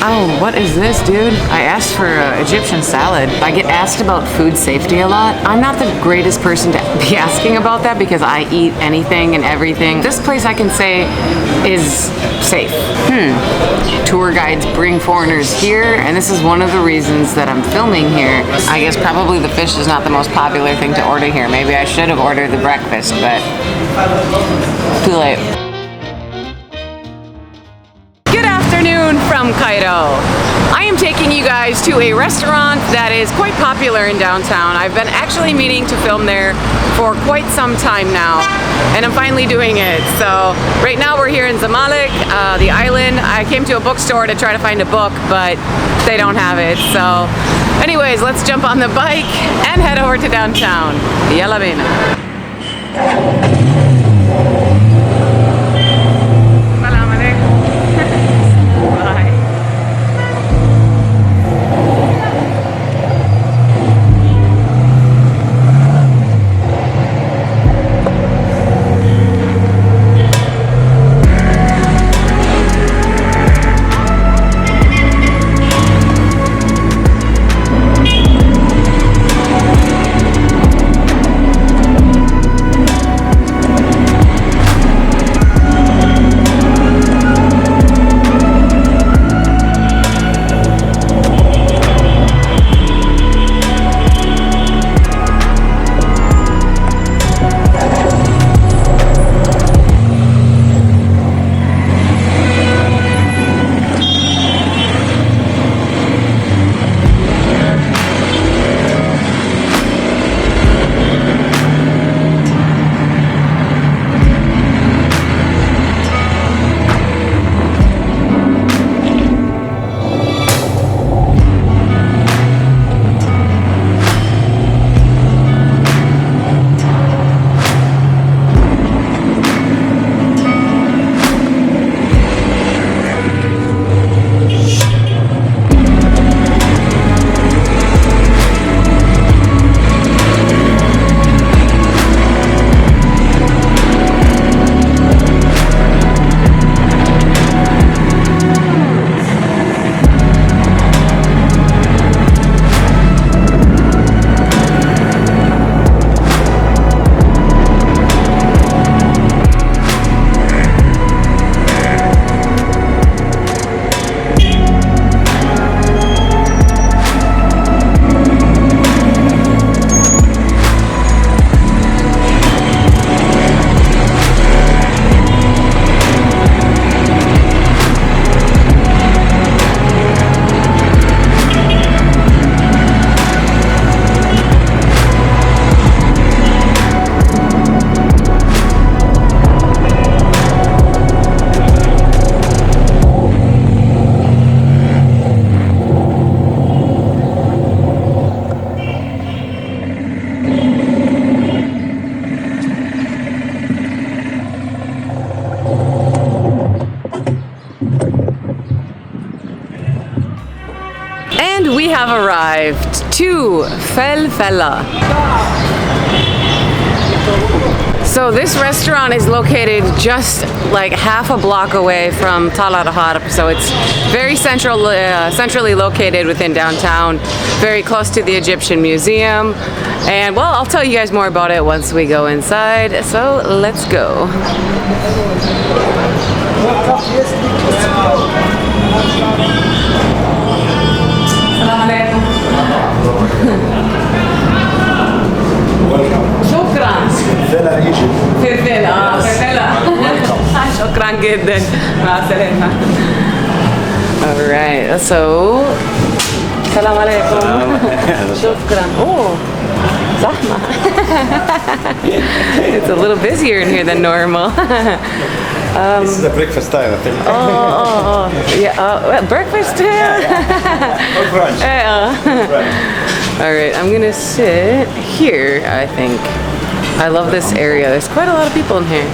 Oh, what is this, dude? I asked for Egyptian salad. I get asked about food safety a lot. I'm not the greatest person to be asking about that because I eat anything and everything. This place I can say is safe. Tour guides bring foreigners here, and this is one of the reasons that I'm filming here. I guess probably the fish is not the most popular thing to order here. Maybe I should have ordered the breakfast, but too late. From Cairo. I am taking you guys to a restaurant that is quite popular in downtown. I've been actually meaning to film there for quite some time now, and I'm finally doing it. So right now we're here in Zamalek, the island. I came to a bookstore to try to find a book, but they don't have it. So anyways, let's jump on the bike and head over to downtown. Yalla bina. We have arrived to Felfela. So this restaurant is located just like half a block away from al-Adha, so it's very centrally located within downtown, very close to the Egyptian Museum. And well, I'll tell you guys more about it once we go inside, so let's go. شكرا. فلفلة ايجيبت. فلفلة فلفلة. شكرا جدا. مع السلامة. Alright, so السلام عليكم. شكرا. Oh, زحمة. It's a little busier in here than normal. This is the breakfast time, I think. Yeah, breakfast time. Or brunch. Alright, I'm gonna sit here, I think. I love this area. There's quite a lot of people in here.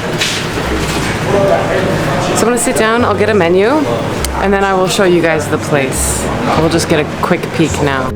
So I'm gonna sit down, I'll get a menu, and then I will show you guys the place. We'll just get a quick peek now.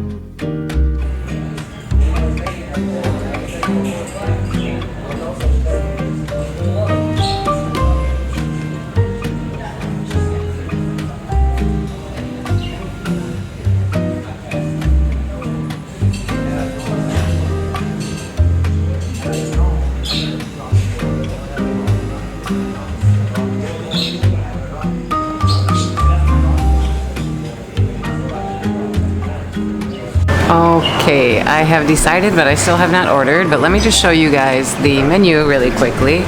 Okay, I have decided, but I still have not ordered. But let me just show you guys the menu really quickly.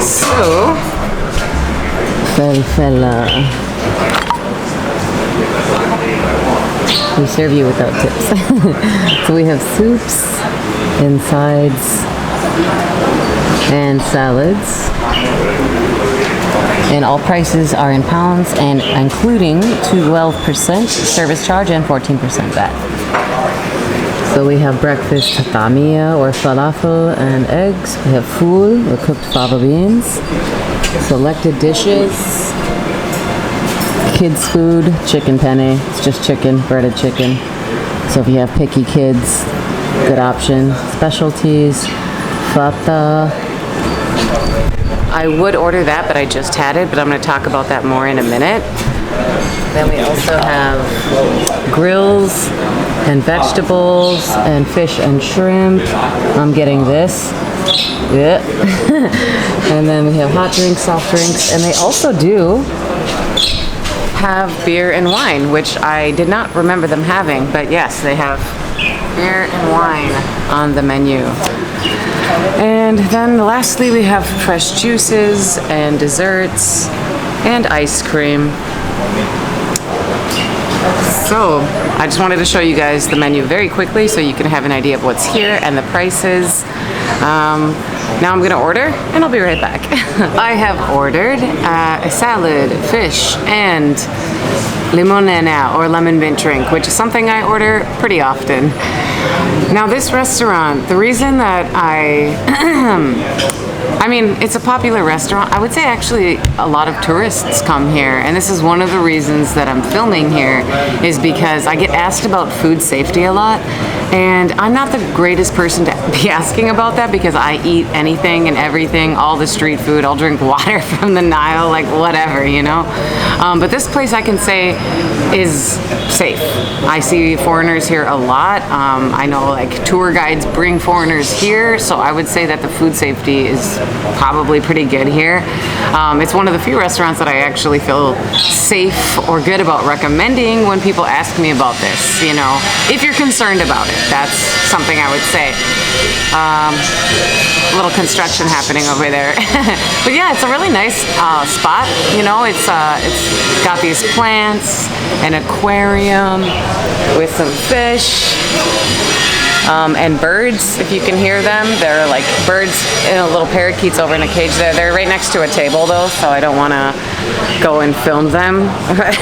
So, Felfela. We serve you without tips. So we have soups and sides and salads. And all prices are in pounds and including 12% service charge and 14% VAT. So we have breakfast taamiya or falafel and eggs. We have fool or cooked fava beans. Selected dishes. Kids food, chicken penne. It's just chicken, breaded chicken. So if you have picky kids, good option. Specialties, fata. I would order that, but I just had it, but I'm going to talk about that more in a minute. Then we also have grills and vegetables and fish and shrimp. I'm getting this. Yeah. And then we have hot drinks, soft drinks, and they also do have beer and wine, which I did not remember them having, but yes, they have beer and wine on the menu. And then lastly, we have fresh juices and desserts and ice cream. So I just wanted to show you guys the menu very quickly so you can have an idea of what's here and the prices. Now I'm gonna order and I'll be right back. I have ordered a salad, fish, and limonena or lemon mint drink, which is something I order pretty often. Now this restaurant, the reason that I mean, it's a popular restaurant. I would say actually a lot of tourists come here, and this is one of the reasons that I'm filming here is because I get asked about food safety a lot, and I'm not the greatest person to be asking about that because I eat anything and everything, all the street food. I'll drink water from the Nile, like whatever, you know. But this place I can say is safe. I see foreigners here a lot. I know like tour guides bring foreigners here, so I would say that the food safety is probably pretty good here. It's one of the few restaurants that I actually feel safe or good about recommending when people ask me about this, you know, if you're concerned about it. That's something I would say. A little construction happening over there. But yeah, it's a really nice spot, you know. It's got these plants, an aquarium with some fish. And birds, if you can hear them. They're like birds in a little parakeets over in a cage there. They're right next to a table though, so I don't want to go and film them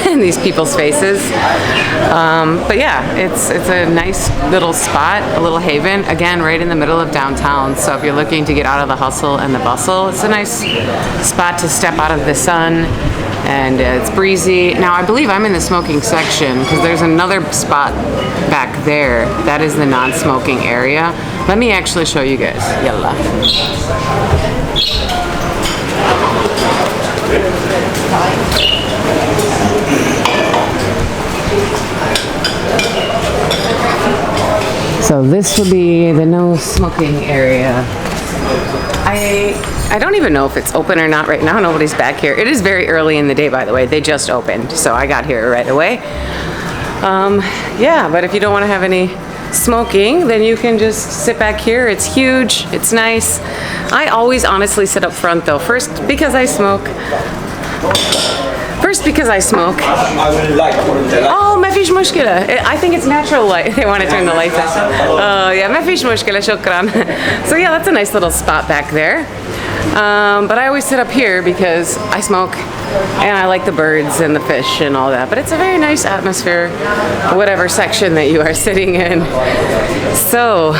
in these people's faces. But yeah, it's a nice little spot, a little haven, again, right in the middle of downtown. So if you're looking to get out of the hustle and the bustle, it's a nice spot to step out of the sun. And it's breezy. Now I believe I'm in the smoking section because there's another spot back there. That is the non-smoking area. Let me actually show you guys. Yalla. So this will be the no smoking area. I don't even know if it's open or not right now. Nobody's back here. It is very early in the day, by the way. They just opened, so I got here right away. Yeah, but if you don't want to have any smoking, then you can just sit back here. It's huge. It's nice. I always honestly sit up front though. First, because I smoke. Oh, ما فيش مشكلة. I think it's natural light. They want to turn the lights on. Oh, yeah, ما فيش مشكلة. شكرا. So yeah, that's a nice little spot back there. But I always sit up here because I smoke and I like the birds and the fish and all that. But it's a very nice atmosphere, whatever section that you are sitting in. So,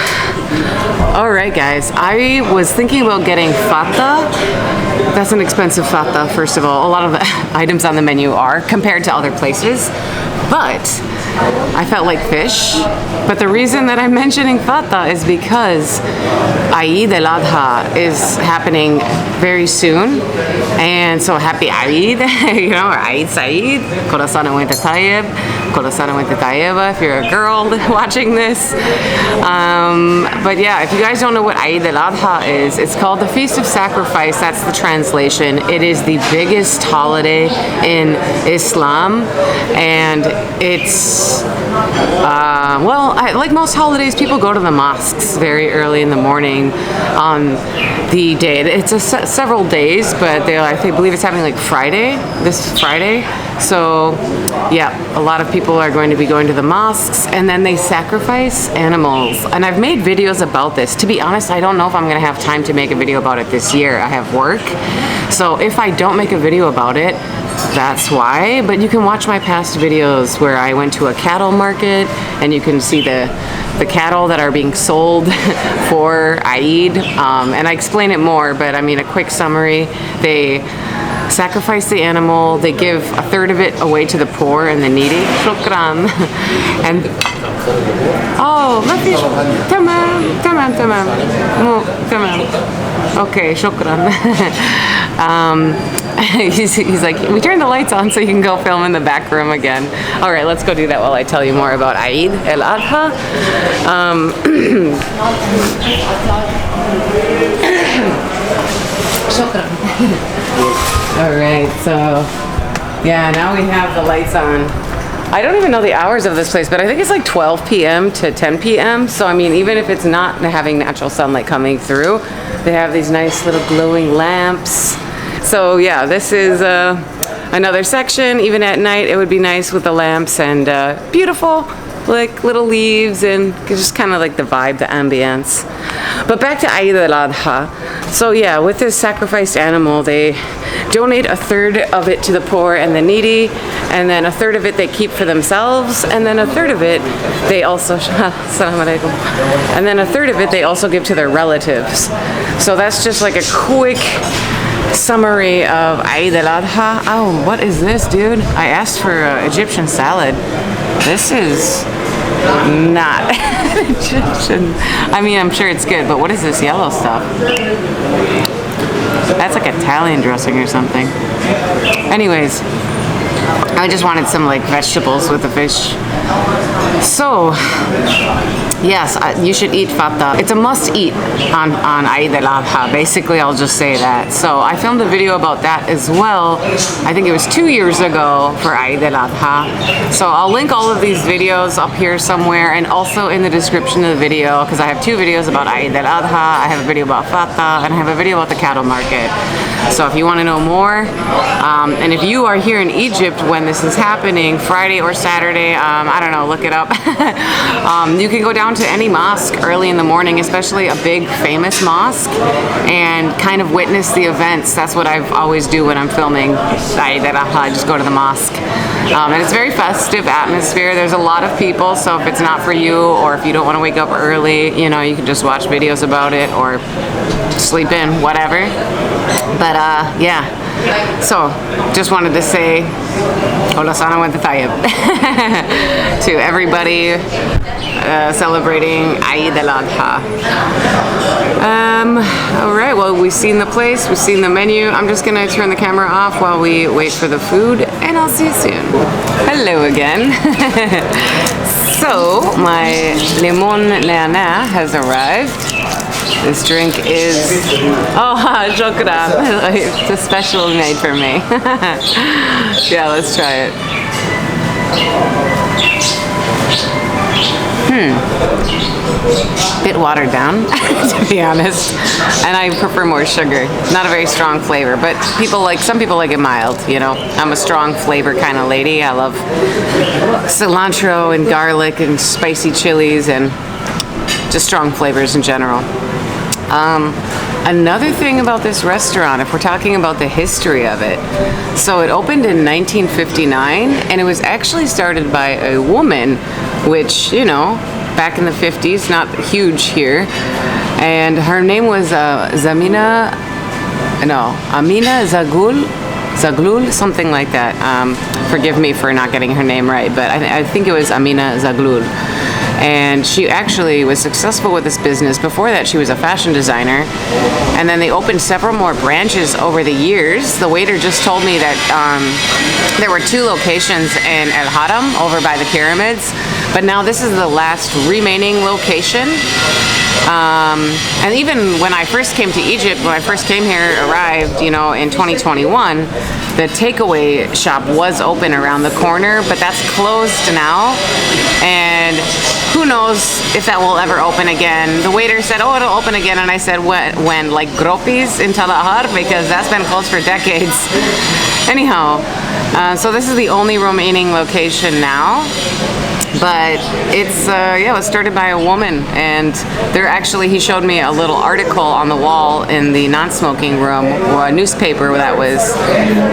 all right, guys. I was thinking about getting fata. That's an expensive fata, first of all. A lot of the items on the menu are compared to other places. But I felt like fish. But the reason that I'm mentioning fata is because al-Adha is happening very soon. And so happy Eid, you know, or Eid Saeed. Kula sana wa anta tayyib. Kula sana wa anta tayyiba if you're a girl watching this. But yeah, if you guys don't know what Eid al-Adha is, it's called the Feast of Sacrifice. That's the translation. It is the biggest holiday in Islam. And it's Well, like most holidays, people go to the mosques very early in the morning on the day. It's several days, but I believe it's happening like this Friday. So, yeah, a lot of people are going to be going to the mosques, and then they sacrifice animals. And I've made videos about this. To be honest, I don't know if I'm going to have time to make a video about it this year. I have work. So if I don't make a video about it, that's why. But you can watch my past videos where I went to a cattle market, and you can see the cattle that are being sold for Eid. And I explain it more, but I mean, a quick summary. They sacrifice the animal, they give a third of it away to the poor and the needy. Shukran. And ما فيش تمام okay, shukran. He's like, we turned the lights on so you can go film in the back room again. All right, let's go do that while I tell you more about Eid al-Adha. All right, so yeah, now we have the lights on. I don't even know the hours of this place, but I think it's like 12 p.m. to 10 p.m. So I mean, even if it's not having natural sunlight coming through, they have these nice little glowing lamps. So yeah, this is another section. Even at night, it would be nice with the lamps and beautiful, like little leaves, and just kind of like the vibe, the ambience. But back to Eid al-Adha. So yeah, with this sacrificed animal, they donate a third of it to the poor and the needy, and then a third of it they keep for themselves, and then a third of it they also and then a third of it they also give to their relatives. So that's just like a quick summary of Eid al-Adha. Oh, what is this, dude? I asked for Egyptian salad. This is not Egyptian. I mean, I'm sure it's good, but what is this yellow stuff? That's like Italian dressing or something. Anyways, I just wanted some like vegetables with the fish. So, yes, you should eat fata. It's a must eat on Eid al-Adha. Basically, I'll just say that. So I filmed a video about that as well. I think it was 2 years ago for Eid al-Adha. So I'll link all of these videos up here somewhere, and also in the description of the video, because I have 2 videos about Eid al-Adha. I have a video about fata, and I have a video about the cattle market. So if you want to know more, and if you are here in Egypt when this is happening, Friday or Saturday, I don't know, look it up. You can go down to any mosque early in the morning, especially a big famous mosque, and kind of witness the events. That's what I always do when I'm filming Eid al-Adha. I just go to the mosque. And it's very festive atmosphere. There's a lot of people, so if it's not for you, or if you don't want to wake up early, you know, you can just watch videos about it or sleep in, whatever. But yeah, so just wanted to say Hola Sana went to everybody celebrating Eid al-Adha. All right, well, we've seen the place, we've seen the menu. I'm just gonna turn the camera off while we wait for the food, and I'll see you soon. Hello again. So my limon leana has arrived. This drink is, oh, shukran. It's a special made for me. Yeah, let's try it. Bit watered down, to be honest. And I prefer more sugar. Not a very strong flavor, but some people like it mild, you know. I'm a strong flavor kind of lady. I love cilantro and garlic and spicy chilies and just strong flavors in general. Another thing about this restaurant, if we're talking about the history of it, so it opened in 1959, and it was actually started by a woman, which, you know, back in the 50s, not huge here, and her name was Amina Zaghloul, something like that. Forgive me for not getting her name right, but I think it was Amina Zaghloul. And she actually was successful with this business. Before that, she was a fashion designer. And then they opened several more branches over the years. The waiter just told me that there were 2 locations in El Haram over by the pyramids, But now this is the last remaining location. And even when I first came to Egypt, when I first came here, arrived, you know, in 2021, the takeaway shop was open around the corner, but that's closed now. And who knows if that will ever open again. The waiter said, oh, it'll open again. And I said, when? Like Gropis in al-Adha? Because that's been closed for decades. Anyhow, so this is the only remaining location now. But it's, yeah, it was started by a woman, and there actually, he showed me a little article on the wall in the non-smoking room, or a newspaper that was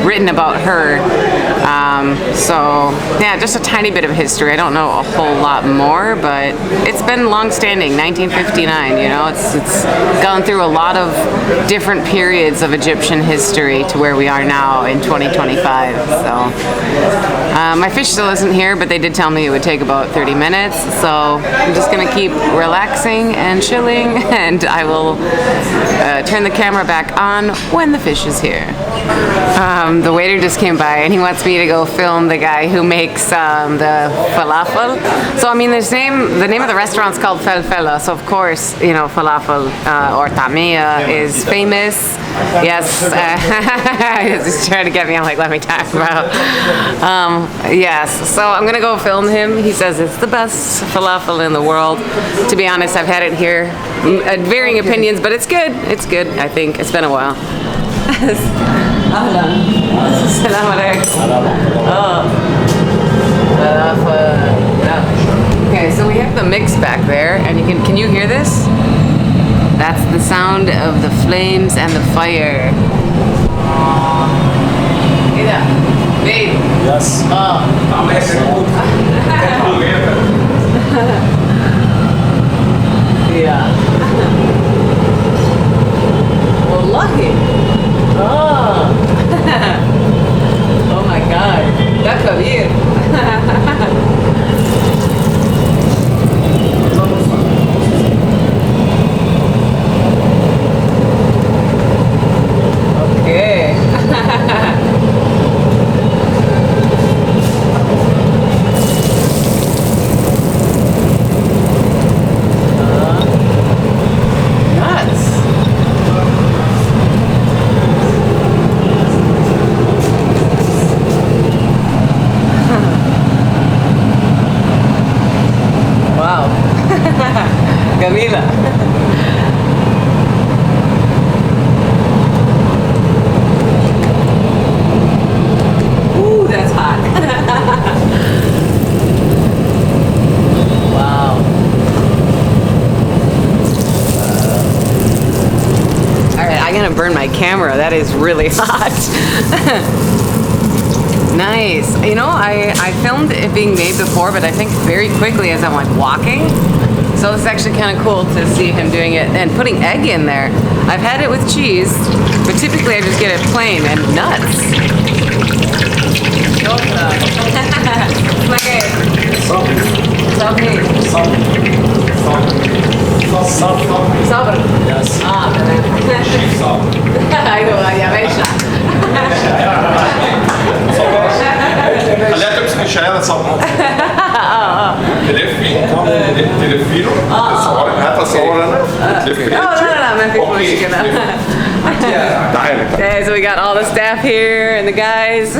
written about her. So, yeah, just a tiny bit of history. I don't know a whole lot more, but it's been long-standing, 1959, you know, it's gone through a lot of different periods of Egyptian history to where we are now in 2025, so. My fish still isn't here, but they did tell me it would take about 30 minutes, so I'm just gonna keep relaxing and chilling, and I will turn the camera back on when the fish is here. The waiter just came by and he wants me to go film the guy who makes the falafel. So I mean, the name of the restaurant's called Felfela, so of course, you know, falafel or taamiya is famous. Yes, he's trying to get me. I'm like, let me talk about. Yes, so I'm gonna go film him. He says it's the best falafel in the world. To be honest, I've had it here at varying opinions, but it's good. It's good, I think. It's been a while. Okay, so we have the mix back there, and can you hear this? That's the sound of the flames and the fire. Babe. Yes. Yeah. Wallahi. Oh my God. That's kabir. Okay. Camila. Ooh, that's hot. Wow. All right, I'm gonna burn my camera. That is really hot. Nice. You know, I filmed it being made before, but I think very quickly as I went walking. So it's actually kind of cool to see him doing it and putting egg in there. I've had it with cheese, but typically I just get it plain and nuts. Sabr. Yes. ايوه يا باشا. خليها تمسك الشهاده صبر. تلفي له تصوري هات اصور انا تلفي لا ما في مشكلة. تعالي. Okay, so we got all the staff here and the guys.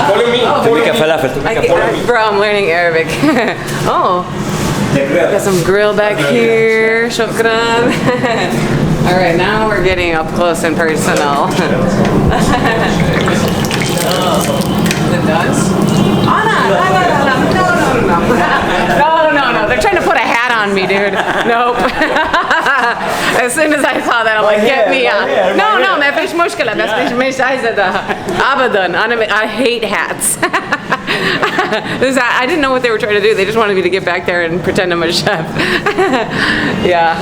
Follow me. Bro, I'm learning Arabic. Oh, got some grill back here. Shukran. All right, now we're getting up close and personal. Oh, is it done? Oh, no. They're trying to put a hat on me, dude. Nope. As soon as I saw that, I'm like, get me out. No, ما فيش مشكلة. بس مش عايزة ده. أبداً. I hate hats. I didn't know what they were trying to do. They just wanted me to get back there and pretend I'm a chef. Yeah.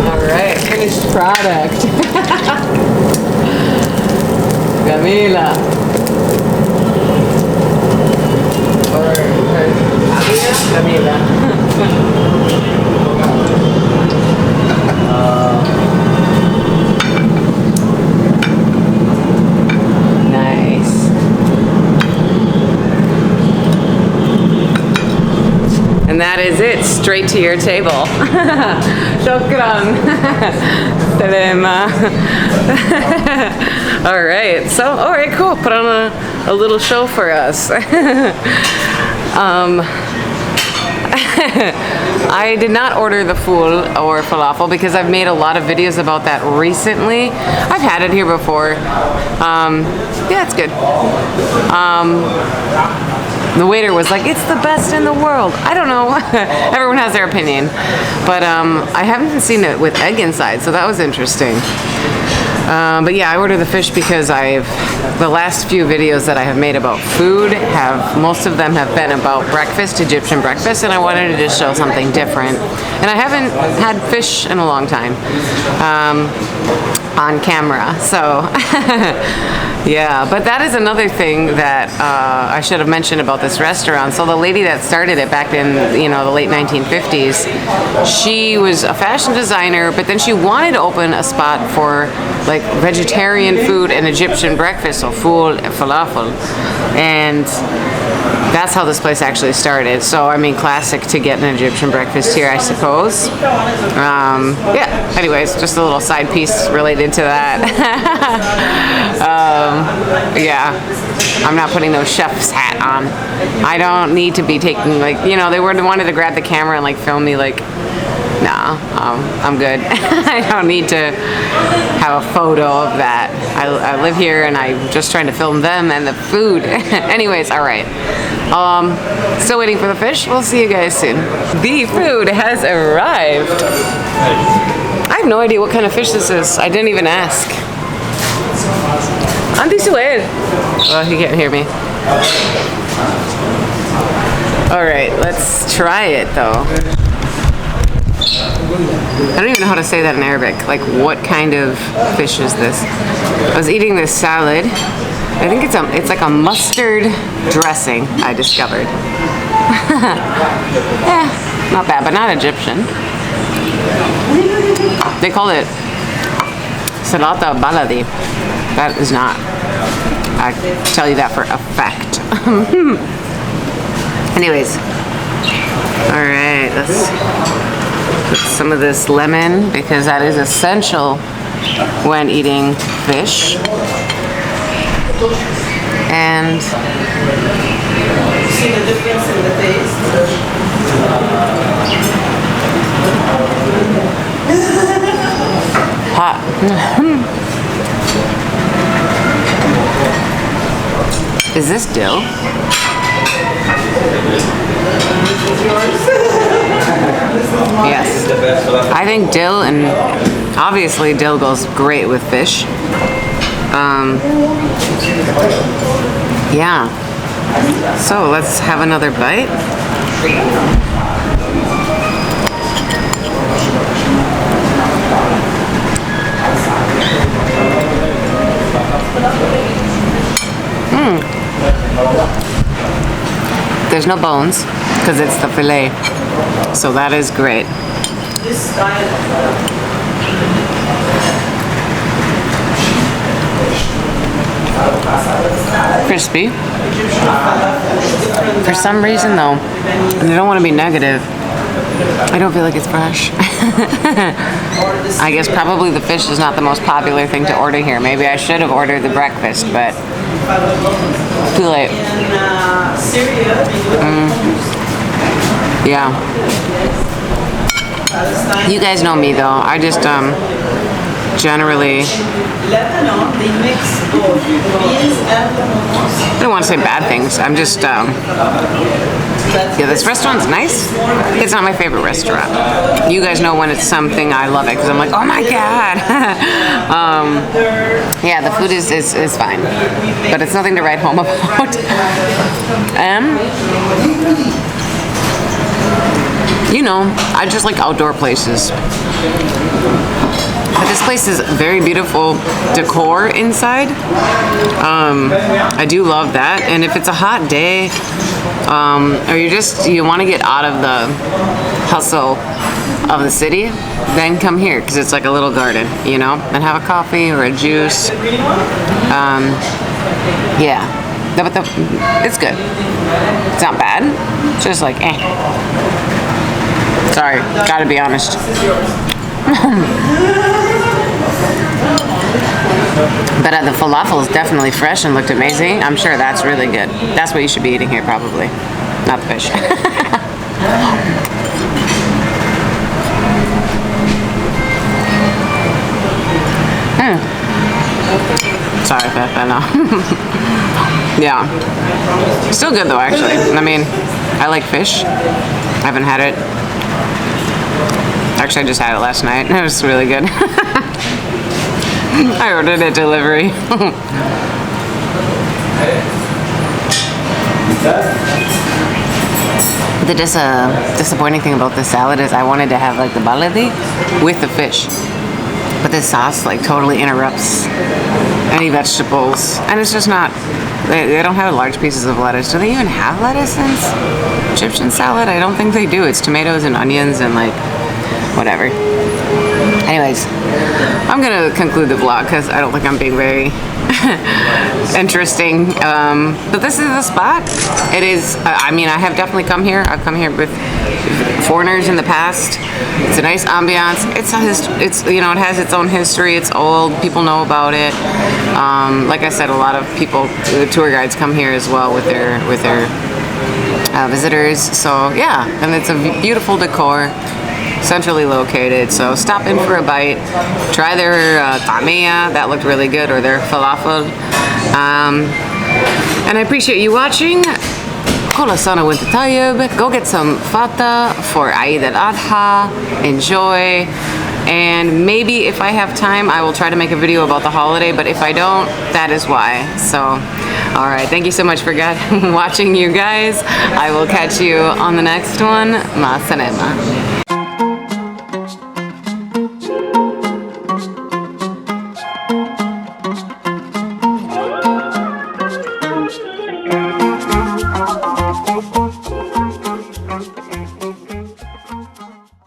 All right, finished product. Camila. Camila. Nice. that is it, straight to your table. Shukran. Salama. All right, so, all right, cool. Put on a little show for us. I did not order the fool or falafel because I've made a lot of videos about that recently. I've had it here before. Yeah, it's good. The waiter was like, it's the best in the world. I don't know. Everyone has their opinion. But I haven't seen it with egg inside, so that was interesting. But yeah, I ordered the fish because the last few videos that I have made about food most of them have been about breakfast, Egyptian breakfast, and I wanted to just show something different. And I haven't had fish in a long time on camera, so yeah. But that is another thing that I should have mentioned about this restaurant. So the lady that started it back in the late 1950s, she was a fashion designer, but then she wanted to open a spot for like vegetarian food and Egyptian breakfast, so fool and falafel, and that's how this place actually started. So I mean, classic to get an Egyptian breakfast here, I suppose. Yeah, anyways, just a little side piece related to that. Yeah, I'm not putting no chef's hat on. I don't need to be taking, like, they wanted to grab the camera and like film me, like, nah, I'm good. I don't need to have a photo of that. I live here and I'm just trying to film them and the food. Anyways, all right. Still waiting for the fish. We'll see you guys soon. The food has arrived. I have no idea what kind of fish this is. I didn't even ask. Auntie Sued. Oh, he can't hear me. All right, let's try it though. I don't even know how to say that in Arabic. Like, what kind of fish is this? I was eating this salad. I think it's like a mustard dressing, I discovered. Yeah, not bad, but not Egyptian. They call it salata baladi. That is not. I tell you that for a fact. Anyways. Alright, let's put some of this lemon because that is essential when eating fish. And see the difference in the taste? Hot. Is this dill? Yes. I think dill, and obviously dill goes great with fish. Yeah. So let's have another bite. There's no bones because it's the fillet, so that is great. Crispy. For some reason though, and I don't want to be negative, I don't feel like it's fresh. I guess probably the fish is not the most popular thing to order here. Maybe I should have ordered the breakfast, but too late. Yeah. You guys know me though. I just generally, I don't want to say bad things. I'm just yeah, this restaurant's nice. It's not my favorite restaurant. You guys know when it's something I love it because I'm like, oh my god. Yeah, the food is fine, but it's nothing to write home about. I just like outdoor places. But this place is very beautiful decor inside. I do love that. And if it's a hot day, or you want to get out of the hustle of the city, then come here because it's like a little garden, and have a coffee or a juice. Yeah, but it's good. It's not bad. It's just like, eh. Sorry, gotta be honest. But the falafel is definitely fresh and looked amazing. I'm sure that's really good. That's what you should be eating here, probably. Not the fish. Sorry, Felfela. Yeah. Still good though, actually. I mean, I like fish. I haven't had it. Actually, I just had it last night. It was really good. I ordered a delivery. The disappointing thing about the salad is I wanted to have like the baladi with the fish. But this sauce like totally interrupts any vegetables. And it's just not, they don't have large pieces of lettuce. Do they even have lettuce in Egyptian salad? I don't think they do. It's tomatoes and onions and like whatever. Anyways, I'm gonna conclude the vlog because I don't think I'm being very interesting. But this is the spot. It is, I mean, I have definitely come here. I've come here with foreigners in the past. It's a nice ambiance. It's you know, it has its own history. It's old. People know about it. Like I said, a lot of people, the tour guides come here as well with their visitors. So yeah, and it's a beautiful decor. Centrally located, so stop in for a bite, try their taamiya, that looked really good, or their falafel, and I appreciate you watching. Kula sana went to tayyib. Go get some fata for al-Adha, enjoy, and maybe if I have time I will try to make a video about the holiday, but if I don't, that is why. So alright, thank you so much for watching, you guys. I will catch you on the next one. Ma salama.